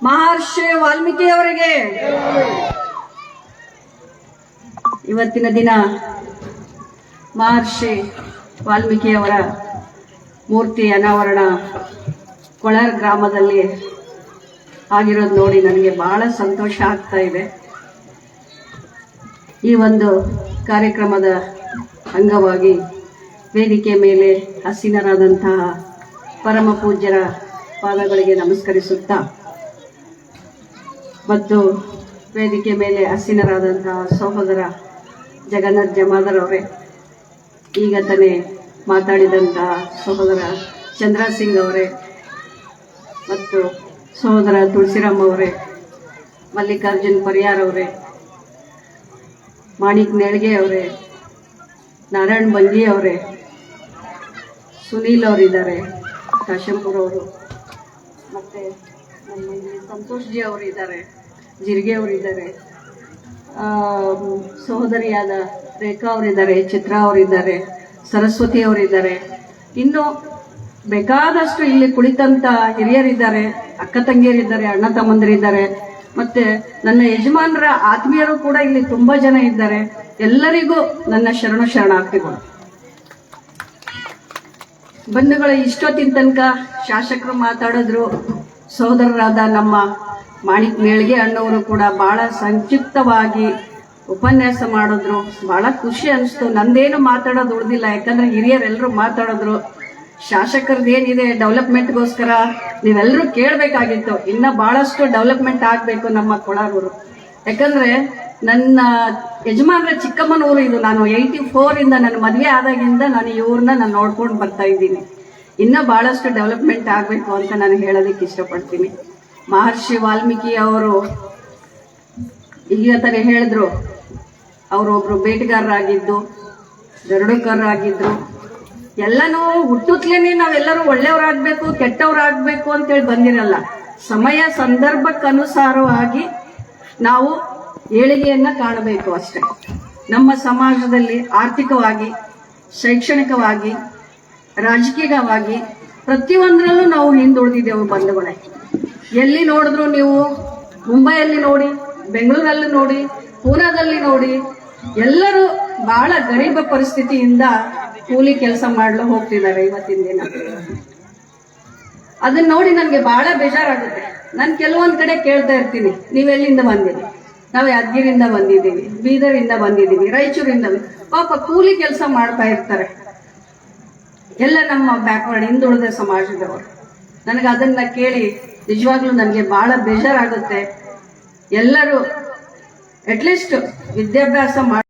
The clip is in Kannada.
ಮಹರ್ಷಿ ವಾಲ್ಮೀಕಿ ಅವರಿಗೆ ಇವತ್ತಿನ ದಿನ ಮಹರ್ಷಿ ವಾಲ್ಮೀಕಿಯವರ ಮೂರ್ತಿ ಅನಾವರಣ ಕೊಳರ್ ಗ್ರಾಮದಲ್ಲಿ ಆಗಿರೋದು ನೋಡಿ ನನಗೆ ಬಹಳ ಸಂತೋಷ ಆಗ್ತಾ ಇದೆ. ಈ ಒಂದು ಕಾರ್ಯಕ್ರಮದ ಅಂಗವಾಗಿ ವೇದಿಕೆ ಮೇಲೆ ಹಸೀನರಾದಂತಹ ಪರಮ ಪೂಜ್ಯರ ಪಾದಗಳಿಗೆ ನಮಸ್ಕರಿಸುತ್ತಾ ಮತ್ತು ವೇದಿಕೆ ಮೇಲೆ ಹಸೀನರಾದಂತಹ ಸಹೋದರ ಜಗನ್ನಾಥ್ ಜಮಾದಾರ್ ಅವರೇ, ಈಗ ತಾನೇ ಮಾತಾಡಿದಂತಹ ಸಹೋದರ ಚಂದ್ರ ಸಿಂಗ್ ಅವರೇ ಮತ್ತು ಸಹೋದರ ತುಳಸಿರಾಮ್ ಅವರೇ, ಮಲ್ಲಿಕಾರ್ಜುನ್ ಪರಿಯಾರ್ ಅವರೇ, ಮಾಣಿಕ್ ನೇಳ್ಗೆ ಅವರೇ, ನಾರಾಯಣ್ ಬಂಗಿ ಅವರೇ, ಸುನೀಲ್ ಅವರಿದ್ದಾರೆ, ಕಾಶಂಪುರ್ ಅವರು, ಮತ್ತೆ ನಮ್ಮಲ್ಲಿ ಸಂತೋಷ್ ಜಿ ಅವರಿದ್ದಾರೆ, ಜಿರ್ಗೆ ಅವರಿದ್ದಾರೆ, ಸಹೋದರಿಯಾದ ರೇಖಾ ಅವರಿದ್ದಾರೆ, ಚಿತ್ರಾ ಅವರಿದ್ದಾರೆ, ಸರಸ್ವತಿ ಅವರಿದ್ದಾರೆ, ಇನ್ನು ಬೇಕಾದಷ್ಟು ಇಲ್ಲಿ ಕುಳಿತಂತ ಹಿರಿಯರಿದ್ದಾರೆ, ಅಕ್ಕ ತಂಗಿಯರಿದ್ದಾರೆ, ಅಣ್ಣ ತಮ್ಮಂದಿರಿದ್ದಾರೆ, ಮತ್ತೆ ನನ್ನ ಯಜಮಾನರ ಆತ್ಮೀಯರು ಕೂಡ ಇಲ್ಲಿ ತುಂಬಾ ಜನ ಇದ್ದಾರೆ. ಎಲ್ಲರಿಗೂ ನನ್ನ ಶರಣಾರ್ಥಿಗಳು. ಬಂಧುಗಳ ಇಷ್ಟೊತ್ತಿನ ತನಕ ಶಾಸಕರು ಮಾತಾಡಿದ್ರು, ಸಹೋದರರಾದ ನಮ್ಮ ಮಾಣಿಕ್ ನೇಳ್ಗೆ ಅಣ್ಣವರು ಕೂಡ ಬಹಳ ಸಂಕ್ಷಿಪ್ತವಾಗಿ ಉಪನ್ಯಾಸ ಮಾಡಿದ್ರು. ಬಹಳ ಖುಷಿ ಅನಿಸ್ತು. ನಂದೇನು ಮಾತಾಡೋದು ಉಳಿದಿಲ್ಲ, ಯಾಕಂದ್ರೆ ಹಿರಿಯರೆಲ್ಲರೂ ಮಾತಾಡಿದ್ರು. ಶಾಸಕರದೇನಿದೆ ಡೆವಲಪ್ಮೆಂಟ್ಗೋಸ್ಕರ ನೀವೆಲ್ಲರೂ ಕೇಳಬೇಕಾಗಿತ್ತು. ಇನ್ನ ಬಹಳಷ್ಟು ಡೆವಲಪ್ಮೆಂಟ್ ಆಗಬೇಕು ನಮ್ಮ ಕೊಳಾರೂರು. ಯಾಕಂದ್ರೆ ನನ್ನ ಯಜಮಾನ್ರ ಚಿಕ್ಕಮ್ಮನೂರು ಇದು. ನಾನು 84 ಇಂದ ನನ್ನ ಮದುವೆ ಆದಾಗಿಂದ ನಾನು ಇವ್ರನ್ನ ನಾನು ನೋಡ್ಕೊಂಡು ಬರ್ತಾ ಇದ್ದೀನಿ. ಇನ್ನ ಬಹಳಷ್ಟು ಡೆವಲಪ್ಮೆಂಟ್ ಆಗಬೇಕು ಅಂತ ನಾನು ಹೇಳೋದಕ್ಕೆ ಇಷ್ಟಪಡ್ತೀನಿ. ಮಹರ್ಷಿ ವಾಲ್ಮೀಕಿ ಅವರು ಈಗ ತಾನೇ ಹೇಳಿದ್ರು, ಅವರೊಬ್ರು ಬೇಟೆಗಾರರಾಗಿದ್ದು, ಗರುಡಕರಾಗಿದ್ರು. ಎಲ್ಲನೂ ಹುಟ್ಟುತ್ತಲೇನೆ ನಾವೆಲ್ಲರೂ ಒಳ್ಳೆಯವರಾಗಬೇಕು ಕೆಟ್ಟವರಾಗಬೇಕು ಅಂತೇಳಿ ಬಂದಿರಲ್ಲ. ಸಮಯ ಸಂದರ್ಭಕ್ಕನುಸಾರವಾಗಿ ನಾವು ಏಳಿಗೆಯನ್ನ ಕಾಣಬೇಕು ಅಷ್ಟೇ. ನಮ್ಮ ಸಮಾಜದಲ್ಲಿ ಆರ್ಥಿಕವಾಗಿ, ಶೈಕ್ಷಣಿಕವಾಗಿ, ರಾಜಕೀಯವಾಗಿ ಪ್ರತಿಯೊಂದರಲ್ಲೂ ನಾವು ಹಿಂದುಳಿದಿದ್ದೇವೆ ಬಂಧುಗಳೇ. ಎಲ್ಲಿ ನೋಡಿದ್ರು ನೀವು ಮುಂಬೈಯಲ್ಲಿ ನೋಡಿ, ಬೆಂಗಳೂರಲ್ಲಿ ನೋಡಿ, ಪೂನಾದಲ್ಲಿ ನೋಡಿ, ಎಲ್ಲರೂ ಬಹಳ ಗರೀಬ ಪರಿಸ್ಥಿತಿಯಿಂದ ಕೂಲಿ ಕೆಲಸ ಮಾಡಲು ಹೋಗ್ತಿದ್ದಾರೆ ಇವತ್ತಿನ ದಿನ. ಅದನ್ನ ನೋಡಿ ನನಗೆ ಬಹಳ ಬೇಜಾರಾಗುತ್ತೆ. ನಾನು ಕೆಲವೊಂದ್ ಕಡೆ ಕೇಳ್ತಾ ಇರ್ತೀನಿ, ನೀವೆಲ್ಲಿಂದ ಬಂದಿರಿ? ನಾವು ಯಾದಗಿರಿಯಿಂದ ಬಂದಿದ್ದೀವಿ, ಬೀದರಿಂದ ಬಂದಿದ್ದೀವಿ, ರಾಯಚೂರಿಂದ. ಪಾಪ ಕೂಲಿ ಕೆಲಸ ಮಾಡ್ತಾ ಇರ್ತಾರೆ ಎಲ್ಲ ನಮ್ಮ ಬ್ಯಾಕ್ವರ್ಡ್ ಹಿಂದುಳಿದ ಸಮಾಜದವರು. ನನಗೆ ಅದನ್ನ ಕೇಳಿ ನಿಜವಾಗ್ಲೂ ನನಗೆ ಬಹಳ ಬೇಜಾರಾಗುತ್ತೆ. ಎಲ್ಲರೂ ಅಟ್ಲೀಸ್ಟ್ ವಿದ್ಯಾಭ್ಯಾಸ